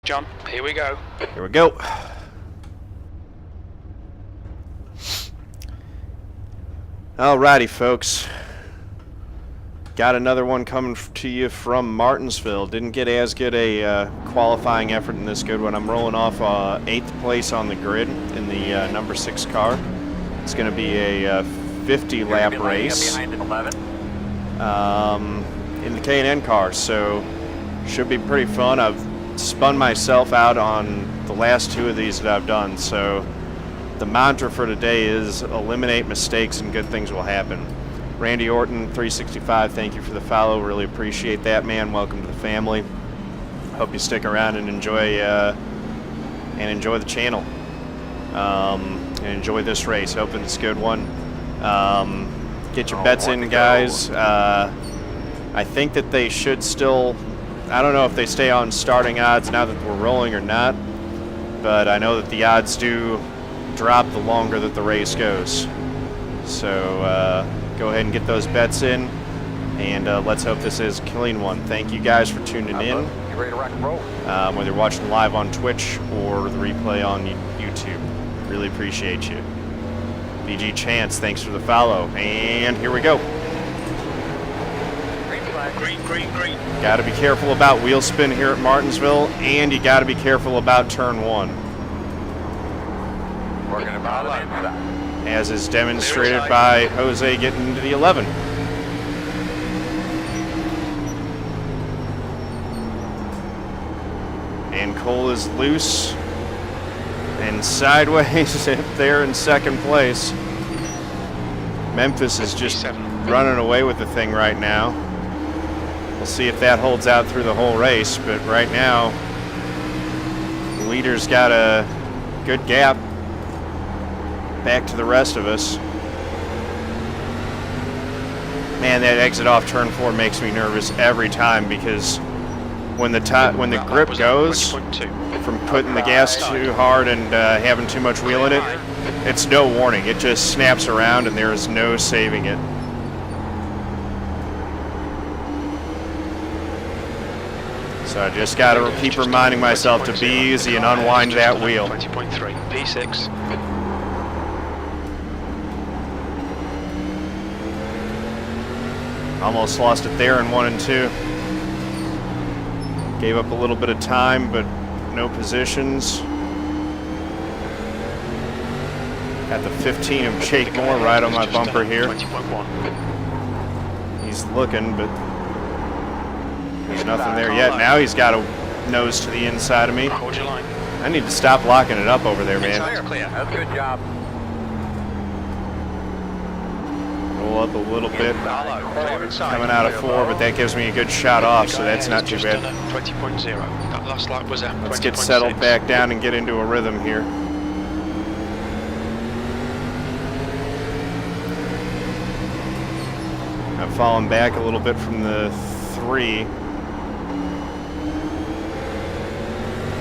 John, here we go. Here we go. Alrighty, folks. Got another one coming to you from Martinsville. Didn't get as good a qualifying effort in this good one. I'm rolling off 8th place on the grid in the number 6 car. It's going to be a 50-lap race in the K&N car, so should be pretty fun. I've spun myself out on the last 2 of these that I've done, so the mantra for today is eliminate mistakes and good things will happen. Randy Orton, 365, thank you for the follow. Really appreciate that, man. Welcome to the family. Hope you stick around and enjoy the channel. And enjoy this race. Hoping it's a good one. Get your bets in, guys. I think that they should still, I don't know if they stay on starting odds now that we're rolling or not, but I know that the odds do drop the longer that the race goes. So go ahead and get those bets in, and let's hope this is a clean one. Thank you guys for tuning in. You ready to rock and roll? Whether you're watching live on Twitch or the replay on YouTube. Really appreciate you. BG Chance, thanks for the follow. And here we go. Green flag. Green, green, green. Got to be careful about wheel spin here at Martinsville, and you got to be careful about turn 1. Working about it inside. As is demonstrated by Jose getting into the 11. And Kole is loose and sideways there in 2nd place. Memphis is just running away with the thing right now. We'll see if that holds out through the whole race, but right now the leader's got a good gap back to the rest of us. Man, that exit off turn 4 makes me nervous every time, because when the grip goes from putting the gas too hard and having too much wheel in it, it's no warning. It just snaps around and there is no saving it. So I just got to keep reminding myself to be easy and unwind that wheel. 20.3, P6. Almost lost it there in 1 and 2. Gave up a little bit of time, but no positions. Got the 15 of Jake Moore right on my bumper here. 20.1. He's looking, but there's nothing there yet. Now he's got a nose to the inside of me. Hold your line. I need to stop locking it up over there, man. Clear. That's a good job. Roll up a little bit. Coming out of 4, but that gives me a good shot off, so that's not too bad. 20.0. That last lap was at 20.6. Let's get settled back down and get into a rhythm here. I've fallen back a little bit from the 3.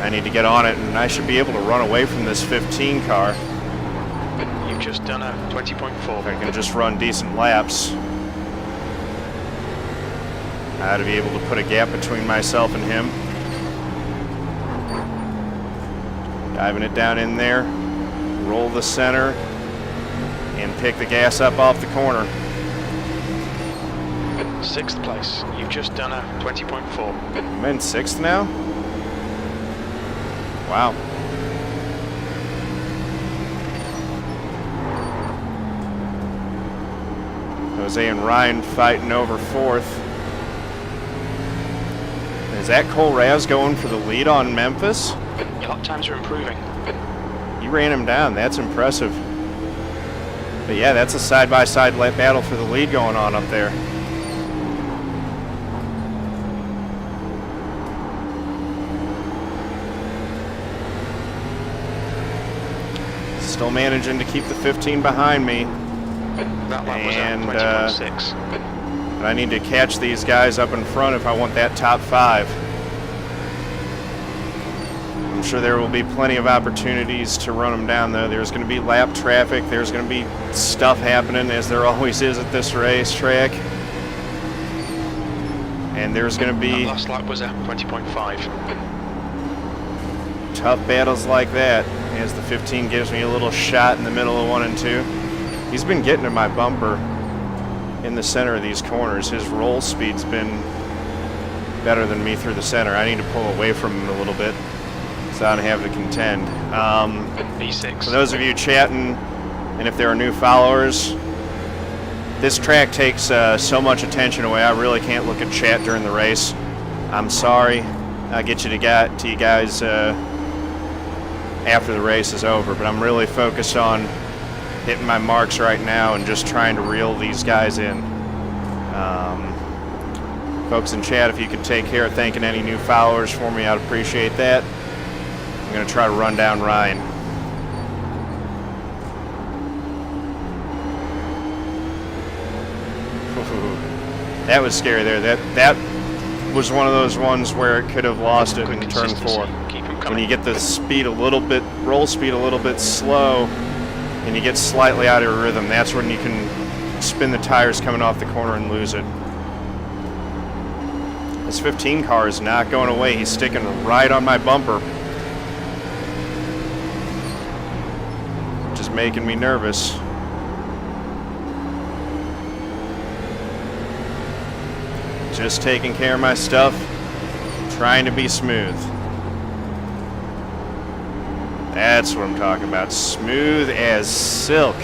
I need to get on it, and I should be able to run away from this 15 car. You've just done a 20.4. If I can just run decent laps, I ought to be able to put a gap between myself and him. Diving it down in there, roll the center, and pick the gas up off the corner. 6th place. You've just done a 20.4. I'm in 6th now? Wow. Jose and Ryan fighting over 4th. Is that Kole Raz going for the lead on Memphis? Your lap times are improving. He ran him down. That's impressive. But yeah, that's a side-by-side battle for the lead going on up there. Still managing to keep the 15 behind me. That lap was And, at 20.6. But I need to catch these guys up in front if I want that top 5. I'm sure there will be plenty of opportunities to run them down, though. There's going to be lap traffic. There's going to be stuff happening, as there always is at this racetrack. And there's going to be... That last lap was at 20.5. Tough battles like that, as the 15 gives me a little shot in the middle of 1 and 2. He's been getting to my bumper in the center of these corners. His roll speed's been better than me through the center. I need to pull away from him a little bit so I don't have to contend. B6. For those of you chatting, and if there are new followers, this track takes so much attention away. I really can't look at chat during the race. I'm sorry. I'll get you to you guys after the race is over, but I'm really focused on hitting my marks right now and just trying to reel these guys in. Folks in chat, if you could take care of thanking any new followers for me, I'd appreciate that. I'm going to try to run down Ryan. That was scary there. That was one of those ones where it could have lost it in turn 4. When you get the speed a little bit, roll speed a little bit slow, and you get slightly out of your rhythm, that's when you can spin the tires coming off the corner and lose it. This 15 car is not going away. He's sticking right on my bumper, which is making me nervous. Just taking care of my stuff, trying to be smooth. That's what I'm talking about. Smooth as silk.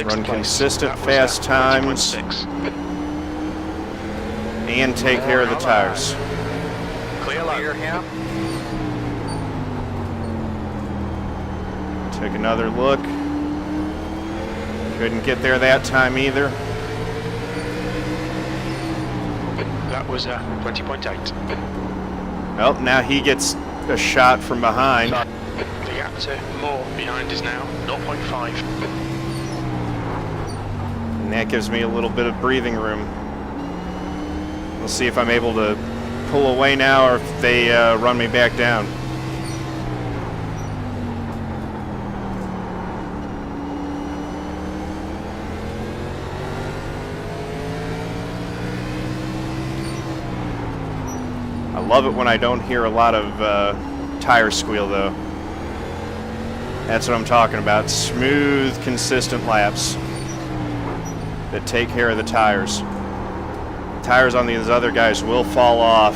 Run consistent fast times and take care of the tires. Clear him. Took another look. Couldn't get there that time either. That was 20.8. Oh, now he gets a shot from behind. The gap to more behind is now 0.5. And that gives me a little bit of breathing room. We'll see if I'm able to pull away now or if they run me back down. I love it when I don't hear a lot of tire squeal though. That's what I'm talking about. Smooth, consistent laps that take care of the tires. Tires on these other guys will fall off,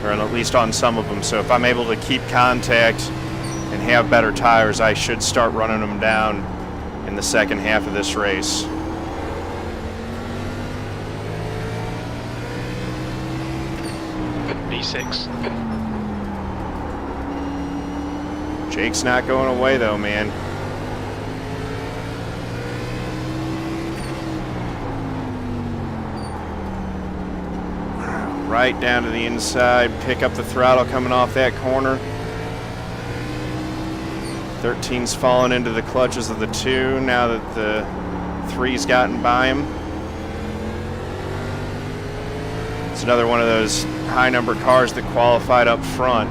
or at least on some of them. So if I'm able to keep contact and have better tires, I should start running them down in the second half of this race. B6. Jake's not going away though, man. Right down to the inside, pick up the throttle coming off that corner. 13's fallen into the clutches of the 2 now that the 3's gotten by him. It's another one of those high number cars that qualified up front.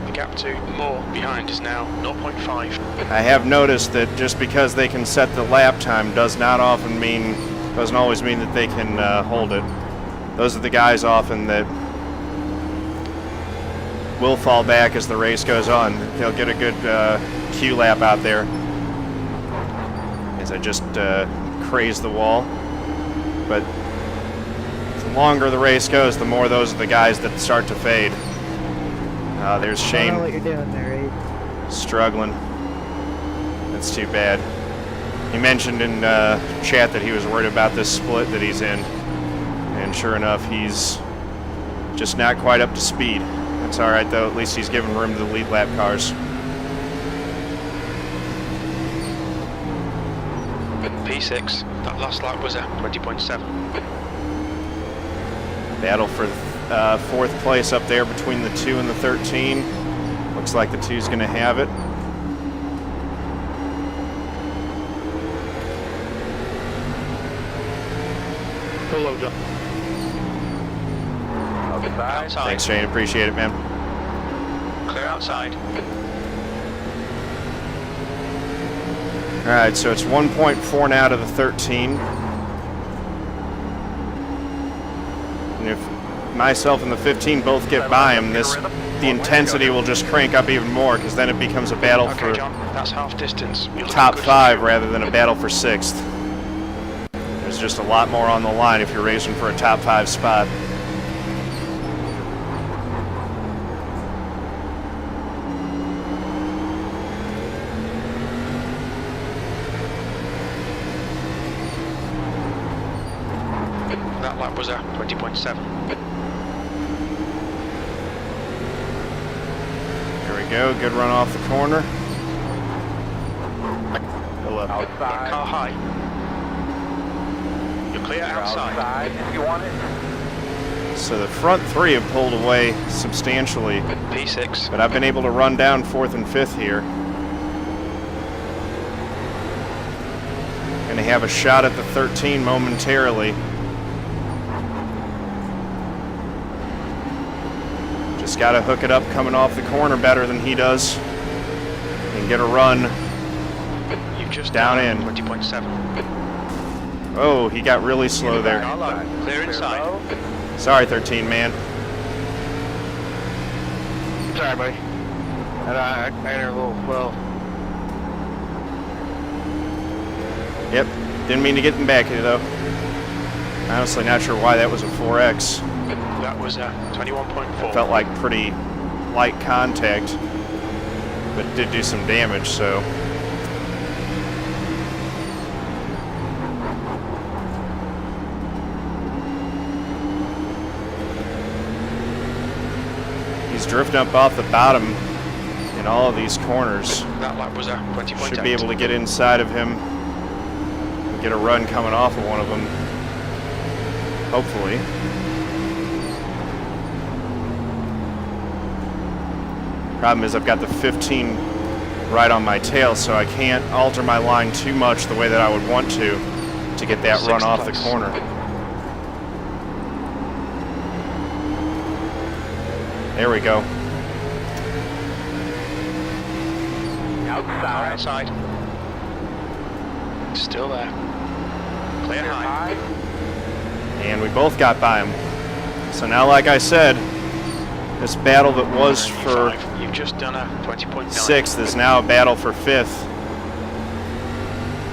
The gap to more behind is now 0.5. I have noticed that just because they can set the lap time doesn't always mean that they can hold it. Those are the guys often that will fall back as the race goes on. They'll get a good Q lap out there. As I just craze the wall. But the longer the race goes, the more those are the guys that start to fade. There's Shane. I don't know what you're doing there, Reed. Struggling. That's too bad. He mentioned in chat that he was worried about this split that he's in. And sure enough, he's just not quite up to speed. That's all right, though. At least he's giving room to the lead lap cars. P6. That last lap was a 20.7. Battle for fourth place up there between the 2 and the 13. Looks like the 2's going to have it. Hello, John. Outside. Thanks, Shane. Appreciate it, man. Clear outside. All right, so it's 1.4 now to the 13. And if myself and the 15 both get by him, the intensity will just crank up even more, because then it becomes a battle Okay, for John, that's half distance. You're top looking good. 5 rather than a battle for 6th. There's just a lot more on the line if you're racing for a top 5 spot. That lap was a 20.7. There we go, good run off the corner. Go left. Outside. Car high. You're clear outside. Outside if you want it. So the front 3 have pulled away substantially, P6. but I've been able to run down 4th and 5th here. Gonna have a shot at the 13 momentarily. Just got to hook it up coming off the corner better than he does and get a run. You've just Down done in. 20.7. Oh, he got really slow there. Car low. Clear inside. low. Sorry, 13 man. Sorry, buddy. I entered a little slow. Yep, didn't mean to get him back here though. Honestly, not sure why that was a 4X. That was a 21.4. Felt like pretty light contact, but did do some damage, so. He's drifting up off the bottom in all of these corners. That lap was a 20.8. Should be able to get inside of him and get a run coming off of one of them, hopefully. Problem is I've got the 15 right on my tail, so I can't alter my line too much the way that I would want to get that run Sixth off place. the corner. There we go. Car Outside. outside. Still there. Clear high. And we both got by him. So now, like I said, this battle that was for 95. You've just done a 20.9. 6th is now a battle for 5th.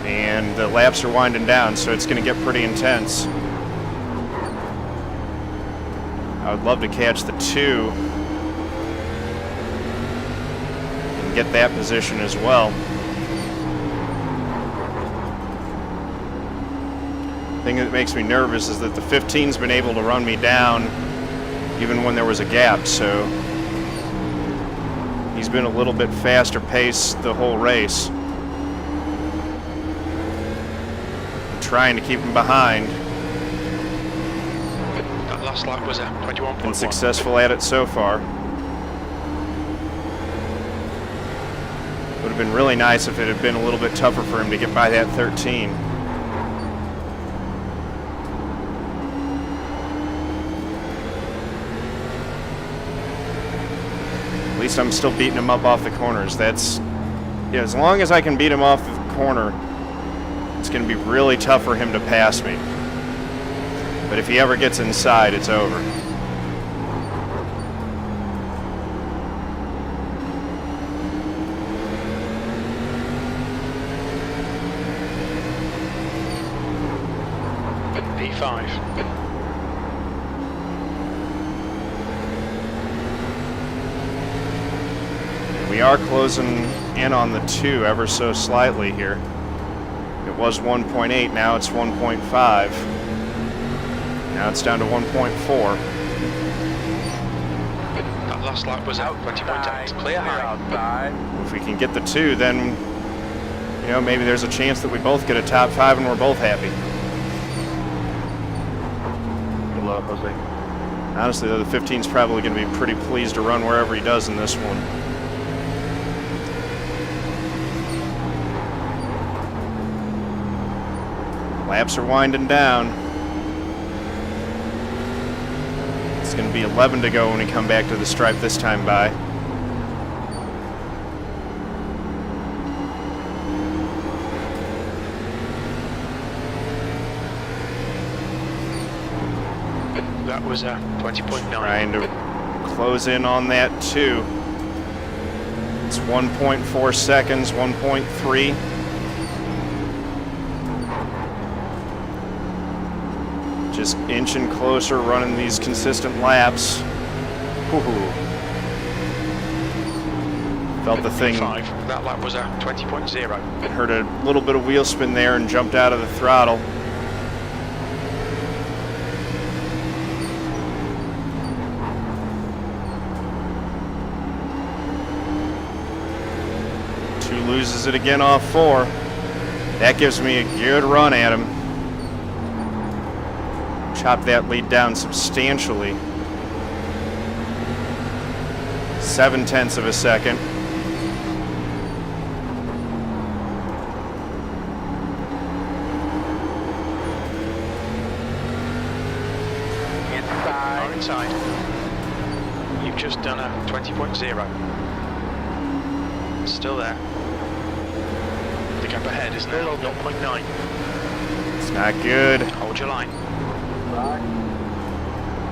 And the laps are winding down, so it's going to get pretty intense. I would love to catch the 2 and get that position as well. The thing that makes me nervous is that the 15's been able to run me down even when there was a gap, so he's been a little bit faster paced the whole race. I'm trying to keep him behind. That last lap was a 21.1. Been successful at it so far. Would have been really nice if it had been a little bit tougher for him to get by that 13. At least I'm still beating him up off the corners. That's, yeah, as long as I can beat him off the corner, it's going to be really tough for him to pass me. But if he ever gets inside, it's over. P5. We are closing in on the 2 ever so slightly here. It was 1.8, now it's 1.5. Now it's down to 1.4. That last lap was out 20.8. Clear high. Outside. If we can get the 2, then, you know, maybe there's a chance that we both get a top 5 and we're both happy. Good luck, Jose. Honestly, though, the 15's probably going to be pretty pleased to run wherever he does in this one. Laps are winding down. It's going to be 11 to go when we come back to the stripe this time by. That was 20.9. Trying to close in on that too. It's 1.4 seconds, 1.3. Just inching closer, running these consistent laps. Woohoo. Felt the thing. That lap was 20.0. Heard a little bit of wheel spin there and jumped out of the throttle. Loses it again off 4. That gives me a good run at him. Chop that lead down substantially. 0.7 of a second. Inside. You've just done a 20.0. Still there. The gap ahead is now 0.9. It's not good. Hold your line.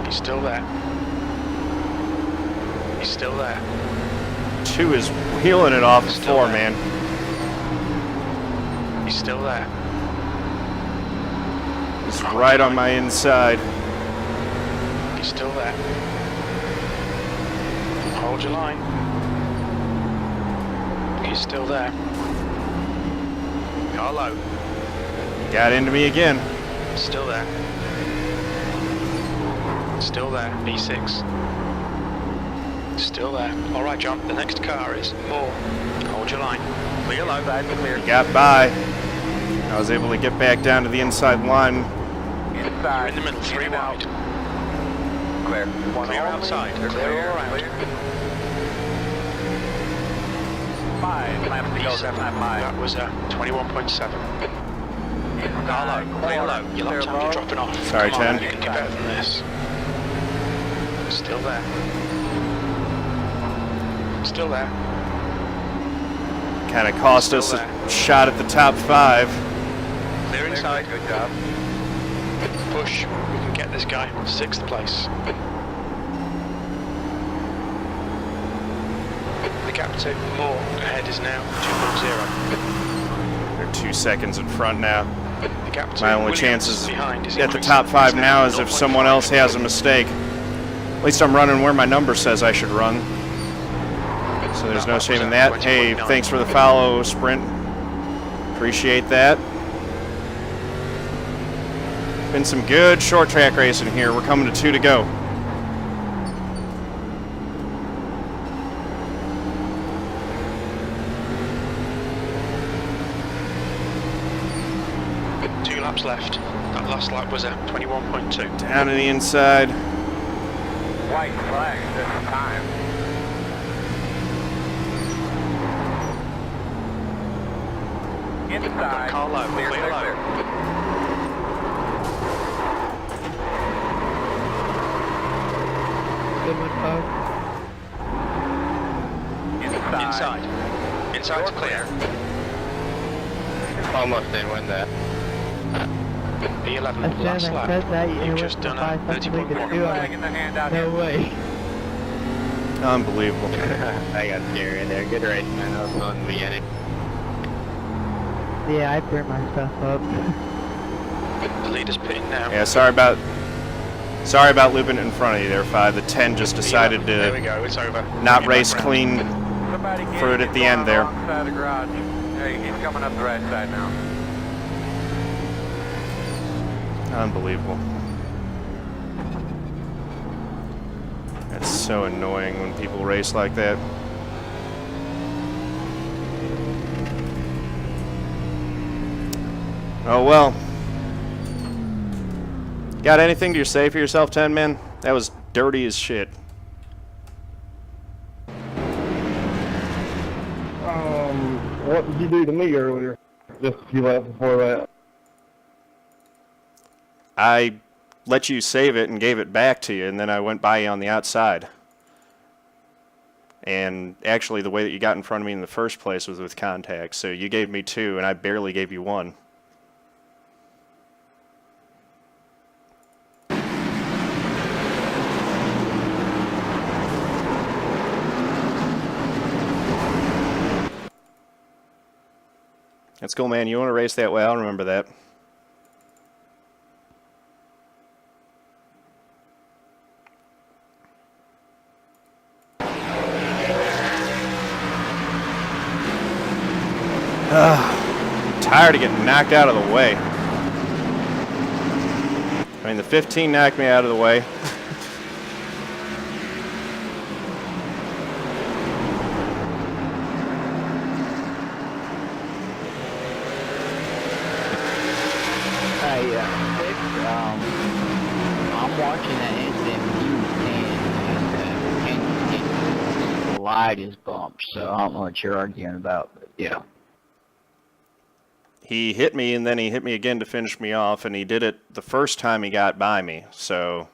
He's still there. He's still there. 2 is wheeling it off 4, man. He's still there. It's right on my inside. He's still there. Hold your line. He's still there. Car low. Got into me again. Still there. Still there. B6. Still there. All right, John. The next car is more. Hold your line. Clear low. Clear. He got by. I was able to get back down to the inside line. You're in the middle. 3 wide. Clear. Clear outside. Clear all around. 5. That was 21.7. Car low. Clear low. Your lap times are dropping off. Sorry, Come on, 10. you can get better than this. Still there. Still there. Kind of cost us a shot at the top 5. Clear inside. Good job. Push. We can get this guy. 6th place. The gap to more ahead is now 2.0. They're 2 seconds in front now. The gap to My only Williams chances behind is at the increasing. top 5 It's now is if someone else has a mistake. At least I'm running where my number says I should run. So there's no shame in that. Hey, thanks for the follow, Sprint. Appreciate that. Been some good short track racing here. We're coming to 2 to go. Laps left. That last lap was 21.2. Down to the inside. White flag this time. Inside. Car low. Clear low. Inside. Inside to clear. Almost didn't win that. B11, last lap. You've just done a 30.1. Flag in the hand out here. No way. Unbelievable. I got scared right there. Good race, man. That was fun in the beginning. Yeah, I burned my stuff up. The leader's pitting now. Yeah, sorry about looping it in front of you there, 5. The 10 just decided There we to go. It's over. not race clean Somebody for it at the end there. Side of the garage. Hey, he's coming up the right side now. Unbelievable. That's so annoying when people race like that. Oh well. Got anything to say for yourself, 10 man? That was dirty as shit. What did you do to me earlier? Just a few laps before that. I let you save it and gave it back to you, and then I went by you on the outside. And actually, the way that you got in front of me in the first place was with contact. So you gave me 2, and I barely gave you 1. That's cool, man. You want to race that way? I'll remember that. Tired of getting knocked out of the way. I mean, the 15 knocked me out of the way. I'm watching that SMU and the light is bumped, so I don't know what you're arguing about, but yeah. He hit me, and then he hit me again to finish me off, and he did it the first time he got by me. So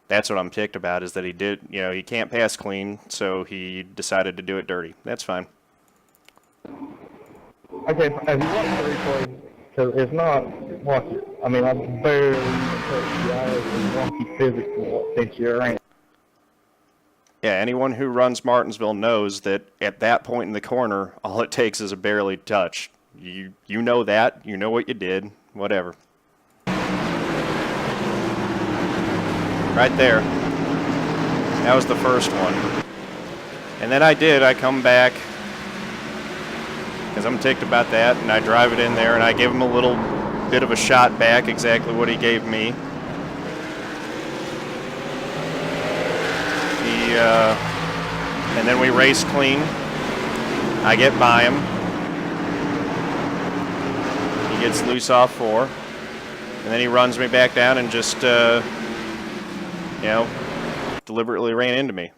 that's what I'm ticked about, is that he did, you know, he can't pass clean, so he decided to do it dirty. That's fine. Okay, have you watched the replay? Because it's not, watch it. I mean, I barely touched the eyes and wonky physics and what thinks you're right. Yeah, anyone who runs Martinsville knows that at that point in the corner, all it takes is a barely touch. You know that. You know what you did. Whatever. Right there. That was the first one. And then I come back, because I'm ticked about that, and I drive it in there, and I give him a little bit of a shot back, exactly what he gave me. And then we race clean. I get by him. He gets loose off 4. And then he runs me back down and just, you know, deliberately ran into me.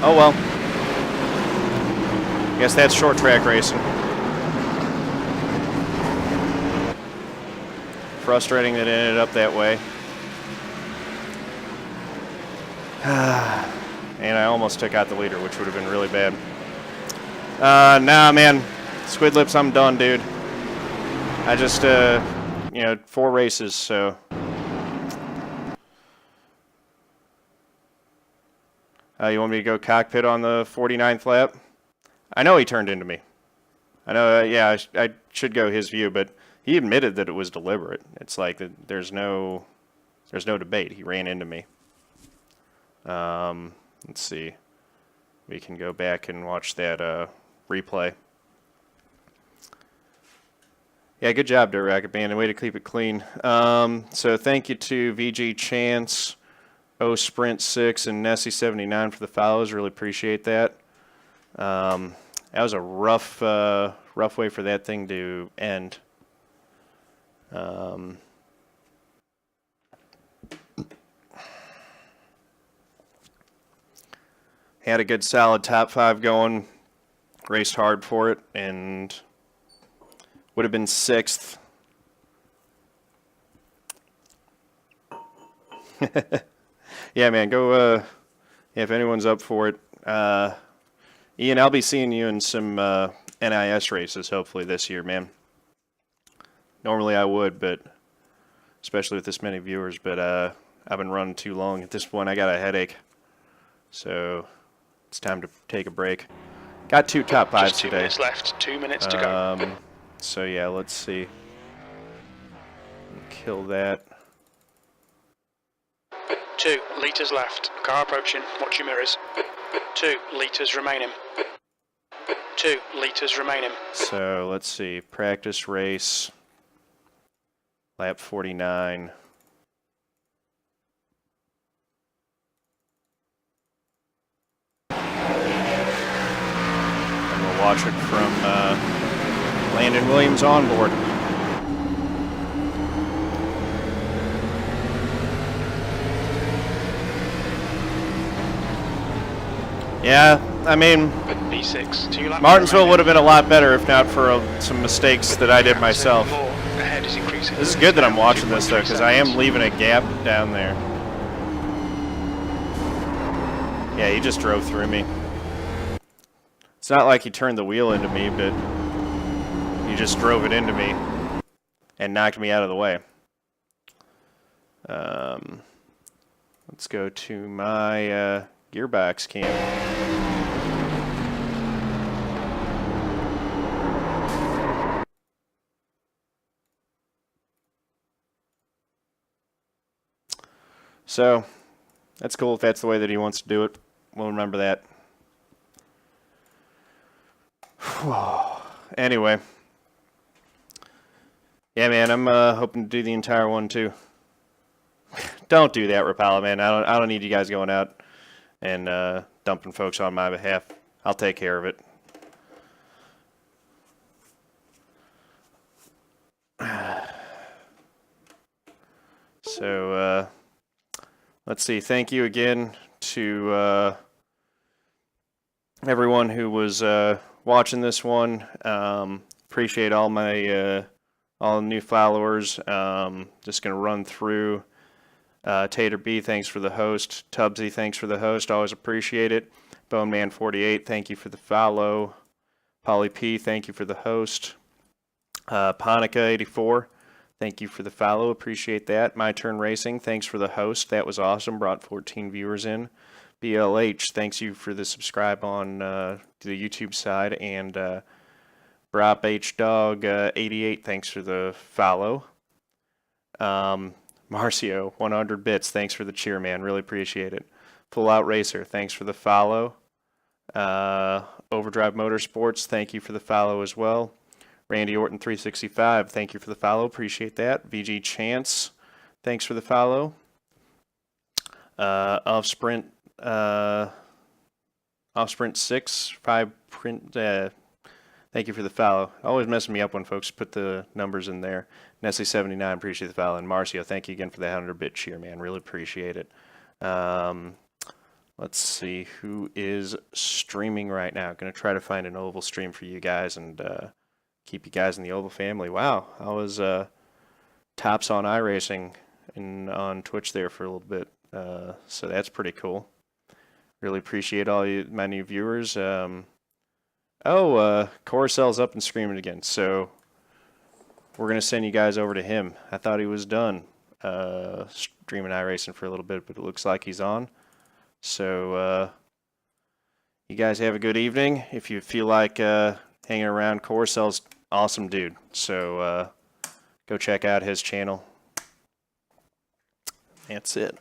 Oh well. Guess that's short track racing. Frustrating that it ended up that way. And I almost took out the leader, which would have been really bad. Nah, man. Squid Lips, I'm done, dude. I just, you know, 4 races, so. You want me to go cockpit on the 49th lap? I know he turned into me. I know, yeah, I should go his view, but he admitted that it was deliberate. It's like there's no debate. He ran into me. Let's see. We can go back and watch that replay. Yeah, good job, Dirt Racket Band. Way to keep it clean. So thank you to VG Chance, O Sprint 6, and Nessie 79 for the follows. Really appreciate that. That was a rough way for that thing to end. Had a good solid top 5 going, raced hard for it, and would have been 6th. Yeah, man, go, if anyone's up for it. Ian, I'll be seeing you in some NIS races, hopefully, this year, man. Normally I would, but especially with this many viewers, but I've been running too long. At this point, I got a headache. So it's time to take a break. Got 2 top 5s Just 2 today. minutes left. 2 minutes to go. So yeah, let's see. Kill that. 2 litres left. Car approaching. Watch your mirrors. 2 litres remaining. 2 litres remaining. So let's see. Practice race. Lap 49. And we'll watch it from Landon Williams onboard. Yeah, I mean, P6. 2 laps Martinsville remaining. would have been a lot better if not for some mistakes that I did myself. Ahead is increasing. This is good that I'm watching this though, because I am leaving a gap down there. Yeah, he just drove through me. It's not like he turned the wheel into me, but he he just drove it into me and knocked me out of the way. Let's go to my gearbox cam. So, that's cool if that's the way that he wants to do it. We'll remember that. Anyway. Yeah, man, I'm hoping to do the entire one, too. Don't do that, Rapala, man. I don't need you guys going out and dumping folks on my behalf. I'll take care of it. So, let's see. Thank you again to everyone who was watching this one. Appreciate all my all the new followers. Just gonna run through. Tater B, thanks for the host. Tubbsy, thanks for the host. Always appreciate it. Boneman48, thank you for the follow. Polly P, thank you for the host. Ponica84, thank you for the follow. Appreciate that. My Turn Racing, thanks for the host. That was awesome. Brought 14 viewers in. BLH, thanks you for the subscribe on the YouTube side. And Brop H Dog 88, thanks for the follow. Marcio, 100 bits, thanks for the cheer, man. Really appreciate it. Full Out Racer, thanks for the follow. Overdrive Motorsports, thank you for the follow as well. Randy Orton 365, thank you for the follow. Appreciate that. VG Chance, thanks for the follow. Offsprint 6, 5 print. Thank you for the follow. Always messing me up when folks put the numbers in there. Nessie79, appreciate the follow. And Marcio, thank you again for the 100-bit cheer, man. Really appreciate it. Let's see who is streaming right now. Going to try to find an Oval stream for you guys and keep you guys in the Oval family. Wow, I was tops on iRacing and on Twitch there for a little bit. So that's pretty cool. Really appreciate all you, my new viewers. Coruscant's up and screaming again. So we're going to send you guys over to him. I thought he was done streaming iRacing for a little bit, but it looks like he's on. So you guys have a good evening. If you feel like hanging around, Coruscant's awesome dude. So go check out his channel. That's it.